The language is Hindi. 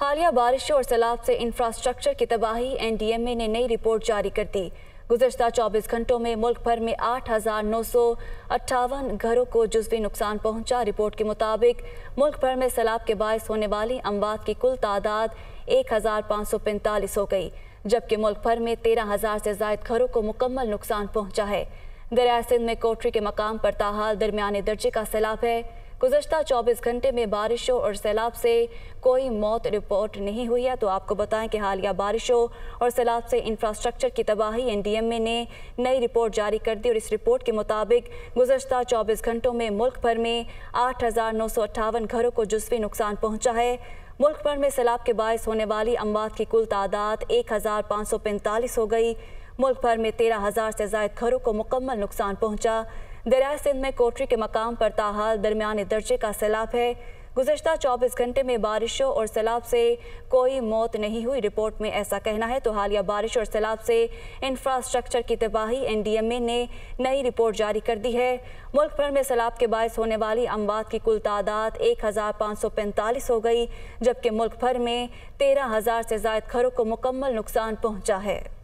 हालिया बारिशों और सैलाब से इंफ्रास्ट्रक्चर की तबाही। एनडीएमए ने नई रिपोर्ट जारी कर दी। गुज़श्ता 24 घंटों में मुल्क भर में 8,958 घरों को जुज़वी नुकसान पहुंचा। रिपोर्ट के मुताबिक मुल्क भर में सैलाब के बायस होने वाली अमवात की कुल तादाद 1,545 हो गई, जबकि मुल्क भर में 13,000 से ज़ायद घरों को मुकम्मल नुकसान पहुंचा है। दरियाए सिंध में कोटरी के मकाम पर ताहाल दरमियाने दर्जे का सैलाब है। गुज़श्ता 24 घंटे में बारिशों और सैलाब से कोई मौत रिपोर्ट नहीं हुई है। तो आपको बताएं कि हालिया बारिशों और सैलाब से इंफ्रास्ट्रक्चर की तबाही। एनडीएमए ने नई रिपोर्ट जारी कर दी और इस रिपोर्ट के मुताबिक गुज़श्ता 24 घंटों में मुल्क भर में 8,958 घरों को जुज़वी नुकसान पहुँचा है। मुल्क भर में सैलाब के बायस होने वाली अमवात की कुल तादाद 1,545 हो गई। मुल्क भर में 13,000 से ज़ायद घरों को मुकम्मल नुकसान पहुँचा। दरियाए सिंध में कोटरी के मकाम पर ताहाल दरमियाने दर्जे का सैलाब है। गुज़श्ता 24 घंटे में बारिशों और सैलाब से कोई मौत नहीं हुई, रिपोर्ट में ऐसा कहना है। तो हालिया बारिश और सैलाब से इंफ्रास्ट्रक्चर की तबाही। एनडीएमए ने नई रिपोर्ट जारी कर दी है। मुल्क भर में सैलाब के बायस होने वाली अमवात की कुल तादाद 1,545 हो गई, जबकि मुल्क भर में 13,000 से ज़ायद घरों को मुकम्मल नुकसान पहुँचा है।